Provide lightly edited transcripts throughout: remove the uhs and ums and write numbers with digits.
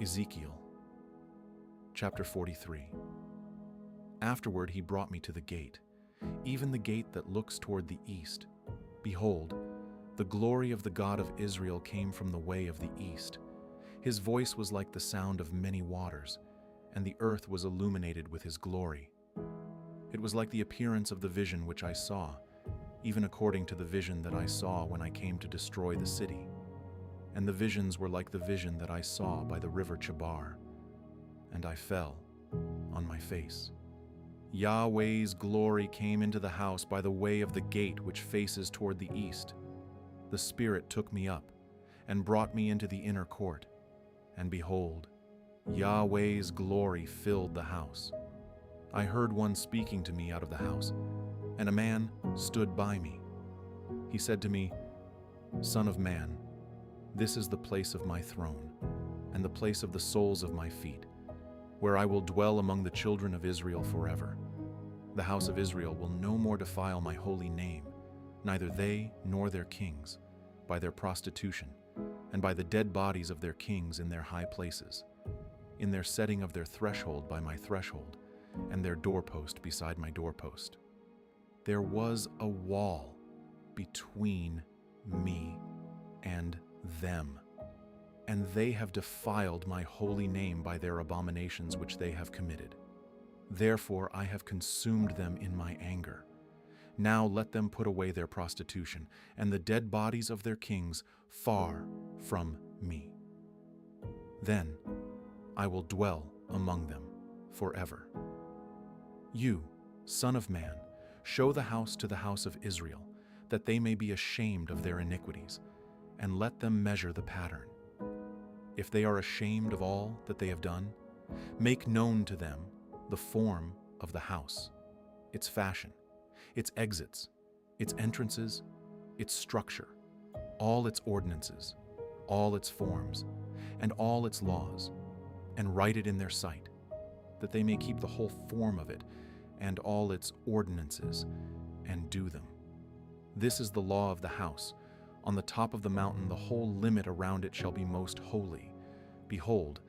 Ezekiel Chapter 43. Afterward he brought me to the gate, even the gate that looks toward the east. Behold, the glory of the God of Israel came from the way of the east. His voice was like the sound of many waters, and the earth was illuminated with his glory. It was like the appearance of the vision which I saw, even according to the vision that I saw when I came to destroy the city. And the visions were like the vision that I saw by the river Chebar, and I fell on my face. Yahweh's glory came into the house by the way of the gate which faces toward the east. The Spirit took me up and brought me into the inner court, and behold, Yahweh's glory filled the house. I heard one speaking to me out of the house, and a man stood by me. He said to me, "Son of man, this is the place of my throne, and the place of the soles of my feet, where I will dwell among the children of Israel forever. The house of Israel will no more defile my holy name, neither they nor their kings, by their prostitution, and by the dead bodies of their kings in their high places, in their setting of their threshold by my threshold, and their doorpost beside my doorpost. There was a wall between me and them, and they have defiled my holy name by their abominations which they have committed. Therefore I have consumed them in my anger. Now let them put away their prostitution, and the dead bodies of their kings far from me. Then I will dwell among them forever. You, Son of man, show the house to the house of Israel, that they may be ashamed of their iniquities, and let them measure the pattern. If they are ashamed of all that they have done, make known to them the form of the house, its fashion, its exits, its entrances, its structure, all its ordinances, all its forms, and all its laws, and write it in their sight, that they may keep the whole form of it and all its ordinances, and do them. This is the law of the house. On the top of the mountain the whole limit around it shall be most holy. Behold,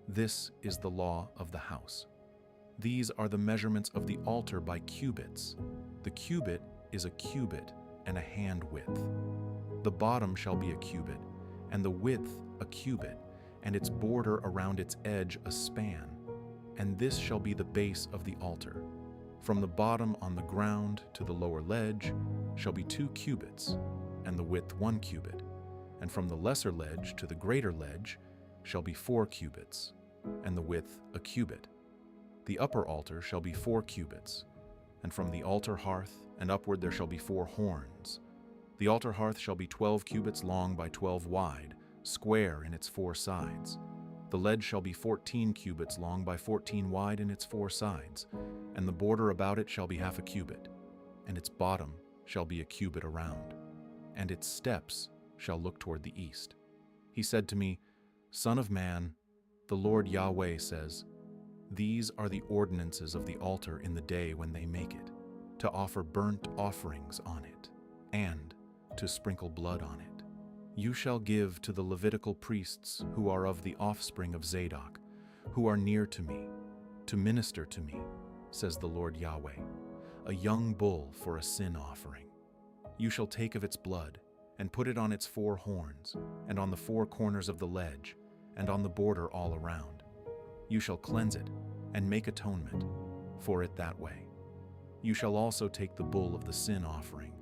this is the law of the house. These are the measurements of the altar by cubits. The cubit is a cubit and a hand width. The bottom shall be a cubit, and the width a cubit, and its border around its edge a span. And this shall be the base of the altar. From the bottom on the ground to the lower ledge shall be 2 cubits, and the width 1 cubit. And from the lesser ledge to the greater ledge shall be 4 cubits, and the width a cubit. The upper altar shall be 4 cubits, and from the altar hearth and upward there shall be 4 horns. The altar hearth shall be 12 cubits long by 12 wide, square in its 4 sides. The ledge shall be 14 cubits long by 14 wide in its 4 sides, and the border about it shall be half a cubit, and its bottom shall be a cubit around, and its steps shall look toward the east. He said to me, Son of man, the Lord Yahweh says, These are the ordinances of the altar in the day when they make it, to offer burnt offerings on it, and to sprinkle blood on it. You shall give to the Levitical priests who are of the offspring of Zadok, who are near to me, to minister to me, says the Lord Yahweh, a young bull for a sin offering. You shall take of its blood, and put it on its 4 horns, and on the 4 corners of the ledge, and on the border all around. You shall cleanse it, and make atonement for it that way. You shall also take the bull of the sin offering,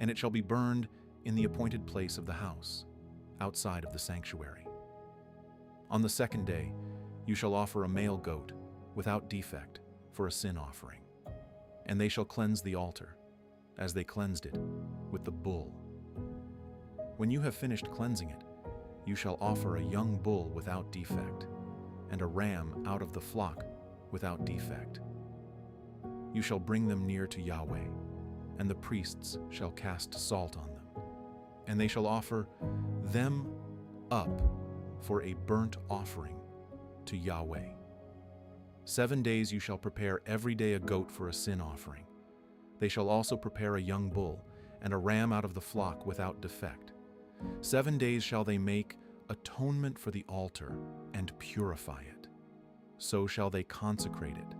and it shall be burned in the appointed place of the house, outside of the sanctuary. On the 2nd day, you shall offer a male goat, without defect, for a sin offering. And they shall cleanse the altar, as they cleansed it, with the bull. When you have finished cleansing it, you shall offer a young bull without defect, and a ram out of the flock without defect. You shall bring them near to Yahweh, and the priests shall cast salt on them. And they shall offer them up for a burnt offering to Yahweh. 7 days you shall prepare every day a goat for a sin offering. They shall also prepare a young bull, and a ram out of the flock without defect. 7 days shall they make atonement for the altar and purify it. So shall they consecrate it.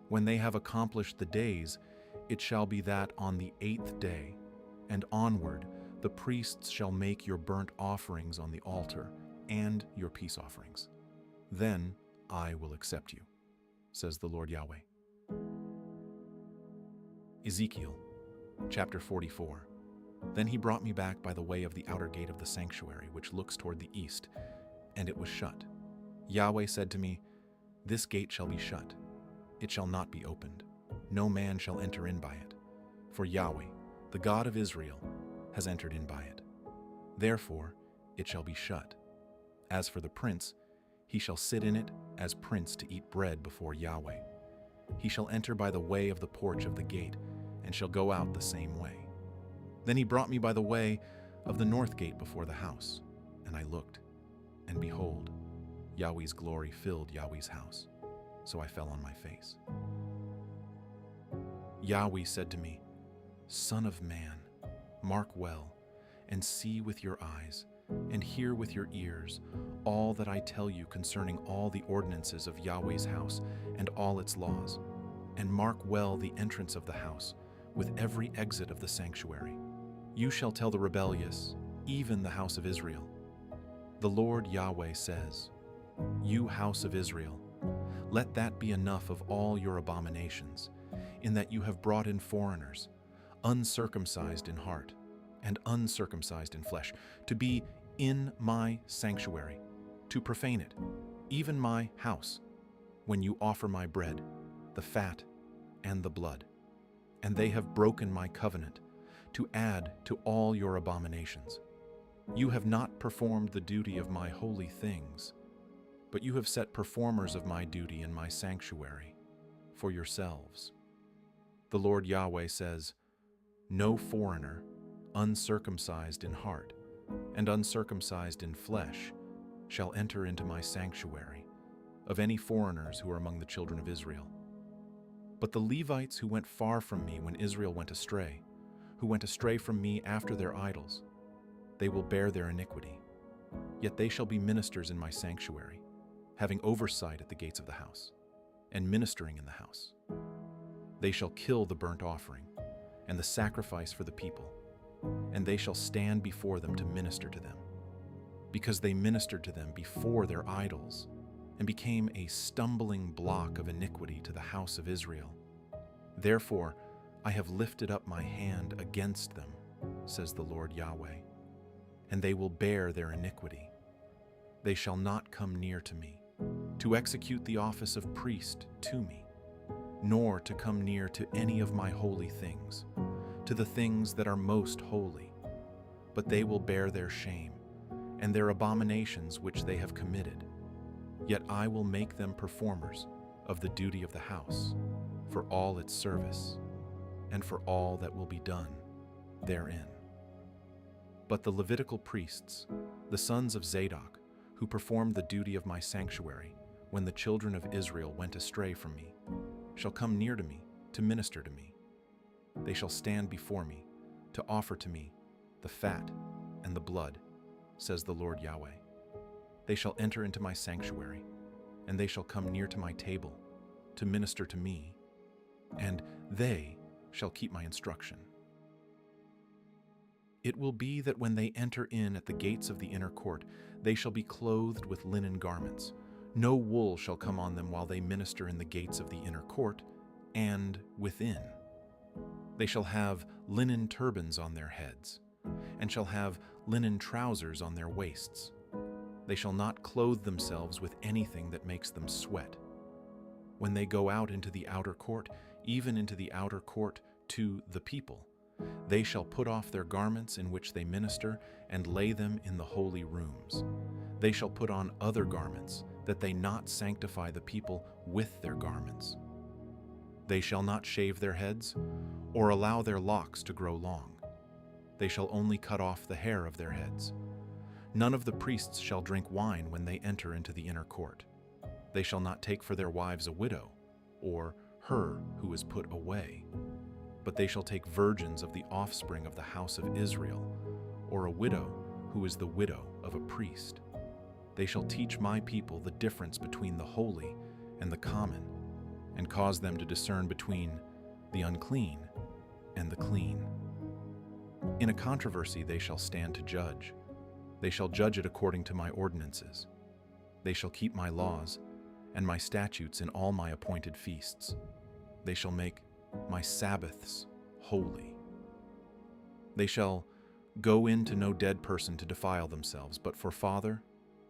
When they have accomplished the days, it shall be that on the 8th day and onward the priests shall make your burnt offerings on the altar and your peace offerings. Then I will accept you, says the Lord Yahweh. Ezekiel Chapter 44. Then he brought me back by the way of the outer gate of the sanctuary, which looks toward the east, and it was shut. Yahweh said to me, "This gate shall be shut. It shall not be opened. No man shall enter in by it. For Yahweh, the God of Israel, has entered in by it. Therefore it shall be shut. As for the prince, he shall sit in it as prince to eat bread before Yahweh. He shall enter by the way of the porch of the gate, and shall go out the same way." Then he brought me by the way of the north gate before the house, and I looked, and behold, Yahweh's glory filled Yahweh's house. So I fell on my face. Yahweh said to me, "Son of man, mark well, and see with your eyes, and hear with your ears all that I tell you concerning all the ordinances of Yahweh's house and all its laws, and mark well the entrance of the house, with every exit of the sanctuary. You shall tell the rebellious, even the house of Israel. The Lord Yahweh says, You house of Israel, let that be enough of all your abominations, in that you have brought in foreigners, uncircumcised in heart and uncircumcised in flesh, to be in my sanctuary, to profane it, even my house, when you offer my bread, the fat and the blood. And they have broken my covenant, to add to all your abominations. You have not performed the duty of my holy things, but you have set performers of my duty in my sanctuary for yourselves. The Lord Yahweh says, No foreigner, uncircumcised in heart and uncircumcised in flesh, shall enter into my sanctuary, of any foreigners who are among the children of Israel. But the Levites who went far from me when Israel went astray, who went astray from me after their idols, they will bear their iniquity. Yet they shall be ministers in my sanctuary, having oversight at the gates of the house, and ministering in the house. They shall kill the burnt offering, and the sacrifice for the people, and they shall stand before them to minister to them, because they ministered to them before their idols, and became a stumbling block of iniquity to the house of Israel. Therefore I have lifted up my hand against them, says the Lord Yahweh, and they will bear their iniquity. They shall not come near to me, to execute the office of priest to me, nor to come near to any of my holy things, to the things that are most holy. But they will bear their shame, and their abominations which they have committed. Yet I will make them performers of the duty of the house, for all its service, and for all that will be done therein. But the Levitical priests, the sons of Zadok, who performed the duty of my sanctuary when the children of Israel went astray from me, shall come near to me to minister to me. They shall stand before me to offer to me the fat and the blood, says the Lord Yahweh. They shall enter into my sanctuary, and they shall come near to my table to minister to me, and they shall keep my instruction. It will be that when they enter in at the gates of the inner court, they shall be clothed with linen garments. No wool shall come on them while they minister in the gates of the inner court and within. They shall have linen turbans on their heads, and shall have linen trousers on their waists. They shall not clothe themselves with anything that makes them sweat. When they go out into the outer court, even into the outer court to the people, they shall put off their garments in which they minister and lay them in the holy rooms. They shall put on other garments, that they not sanctify the people with their garments. They shall not shave their heads, or allow their locks to grow long. They shall only cut off the hair of their heads. None of the priests shall drink wine when they enter into the inner court. They shall not take for their wives a widow, or her who is put away, but they shall take virgins of the offspring of the house of Israel, or a widow who is the widow of a priest. they shall teach my people the difference between the holy and the common, and cause them to discern between the unclean and the clean. In a controversy they shall stand to judge. They shall judge it according to my ordinances. They shall keep my laws and my statutes in all my appointed feasts. They shall make my Sabbaths holy. They shall go in to no dead person to defile themselves, but for father,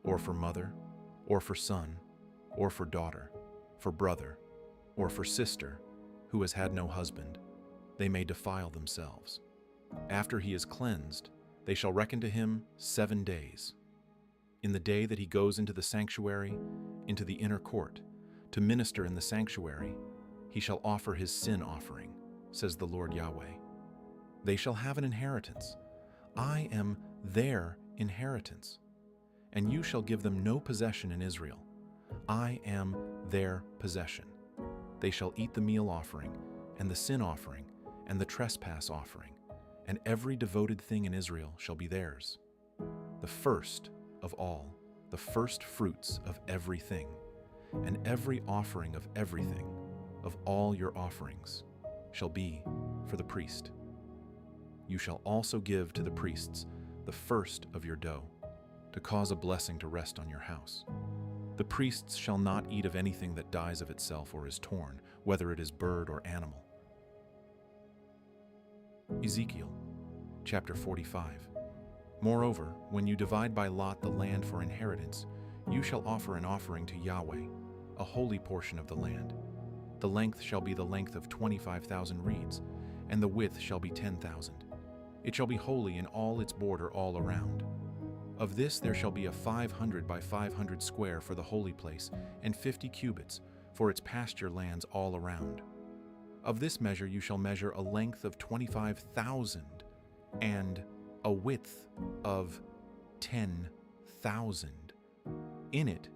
or for mother, or for son, or for daughter, for brother, or for sister, who has had no husband, they may defile themselves. After he is cleansed, they shall reckon to him 7 days. In the day that he goes into the sanctuary, into the inner court, to minister in the sanctuary, he shall offer his sin offering, says the Lord Yahweh. They shall have an inheritance. I am their inheritance. And you shall give them no possession in Israel. I am their possession. They shall eat the meal offering, and the sin offering, and the trespass offering, and every devoted thing in Israel shall be theirs. The first of all, the first fruits of everything, and every offering of everything, of all your offerings, shall be for the priest. You shall also give to the priests the first of your dough, to cause a blessing to rest on your house. The priests shall not eat of anything that dies of itself or is torn, whether it is bird or animal. Ezekiel Chapter 45. Moreover, when you divide by lot the land for inheritance, you shall offer an offering to Yahweh, a holy portion of the land. The length shall be the length of 25,000 reeds, and the width shall be 10,000. It shall be holy in all its border all around. Of this there shall be a 500 by 500 square for the holy place, and 50 cubits for its pasture lands all around. Of this measure you shall measure a length of 25,000, and a width of 10,000. In it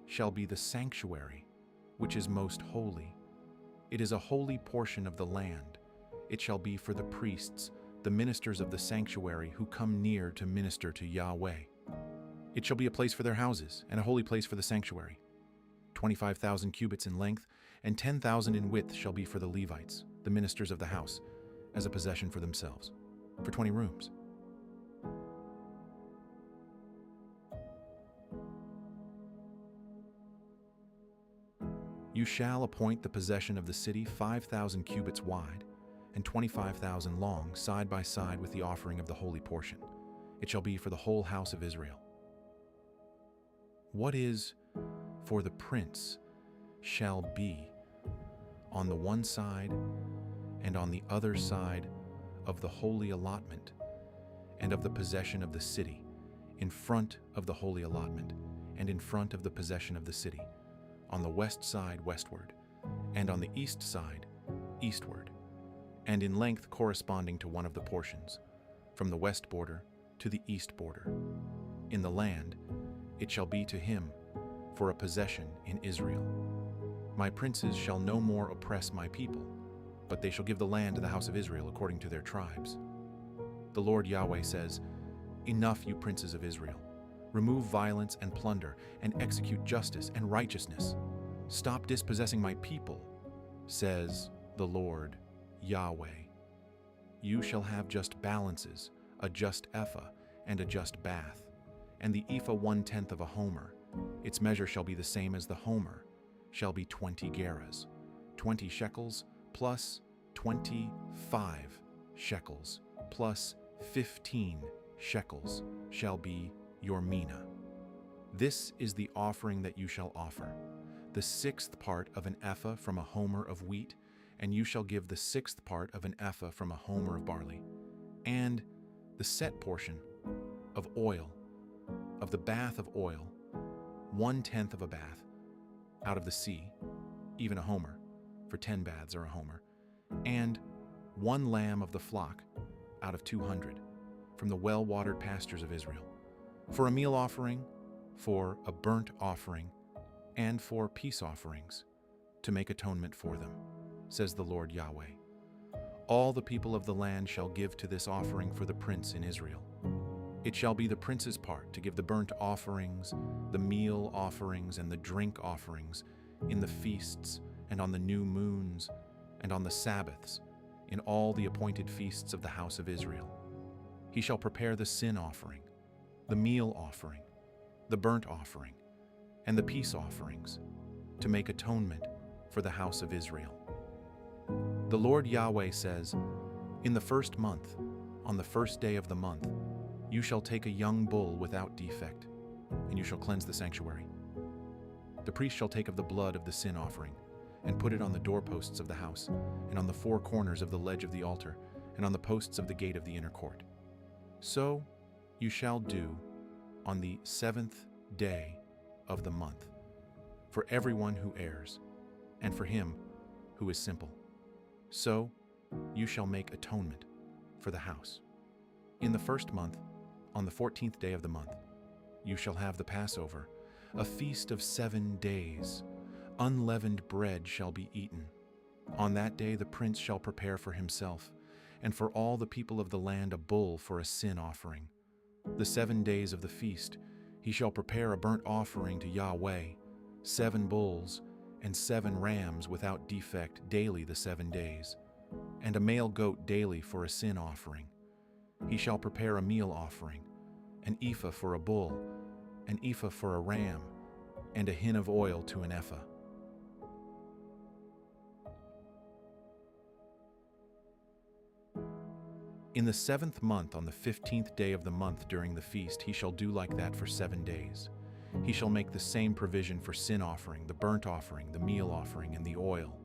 shall be the sanctuary, which is most holy. It is a holy portion of the land. It shall be for the priests, the ministers of the sanctuary, who come near to minister to Yahweh. It shall be a place for their houses, and a holy place for the sanctuary. 25,000 cubits in length, and 10,000 in width shall be for the Levites, the ministers of the house, as a possession for themselves, for 20 rooms. You shall appoint the possession of the city 5,000 cubits wide, and 25,000 long, side by side with the offering of the holy portion. It shall be for the whole house of Israel. What is for the prince shall be on the one side and on the other side of the holy allotment and of the possession of the city, in front of the holy allotment and in front of the possession of the city, on the west side westward, and on the east side eastward, and in length corresponding to one of the portions, from the west border to the east border. In the land it shall be to him for a possession in Israel. My princes shall no more oppress my people, but they shall give the land to the house of Israel according to their tribes. The Lord Yahweh says, Enough, you princes of Israel. Remove violence and plunder, and execute justice and righteousness. Stop dispossessing my people, says the Lord Yahweh. You shall have just balances, a just ephah, and a just bath, and the ephah 1/10 of a homer. Its measure shall be the same as the homer, shall be 20 gerahs, 20 shekels, plus 25 shekels, plus 15 shekels shall be your mina. This is the offering that you shall offer, the 6th part of an ephah from a homer of wheat, and you shall give the 6th part of an ephah from a homer of barley, and the set portion of oil, of the bath of oil, 1/10 of a bath, out of the sea, even a homer, for 10 baths are a homer, and 1 lamb of the flock, out of 200, from the well-watered pastures of Israel, for a meal offering, for a burnt offering, and for peace offerings, to make atonement for them, says the Lord Yahweh. All the people of the land shall give to this offering for the prince in Israel. It shall be the prince's part to give the burnt offerings, the meal offerings, and the drink offerings in the feasts and on the new moons and on the Sabbaths, in all the appointed feasts of the house of Israel. He shall prepare the sin offering, the meal offering, the burnt offering, and the peace offerings, to make atonement for the house of Israel. The Lord Yahweh says, in the first month, on the first day of the month, you shall take a young bull without defect, and you shall cleanse the sanctuary. The priest shall take of the blood of the sin offering, and put it on the doorposts of the house, and on the four corners of the ledge of the altar, and on the posts of the gate of the inner court. So you shall do on the 7th day of the month, for everyone who errs, and for him who is simple. So you shall make atonement for the house. In the first month, on the 14th day of the month, you shall have the Passover, a feast of 7 days. Unleavened bread shall be eaten. On that day the prince shall prepare for himself, and for all the people of the land a bull for a sin offering. The 7 days of the feast he shall prepare a burnt offering to Yahweh, 7 bulls and 7 rams without defect daily the 7 days, and a male goat daily for a sin offering. He shall prepare a meal offering, an ephah for a bull, an ephah for a ram, and a hin of oil to an ephah. In the 7th month, on the 15th day of the month during the feast, he shall do like that for 7 days. He shall make the same provision for sin offering, the burnt offering, the meal offering, and the oil.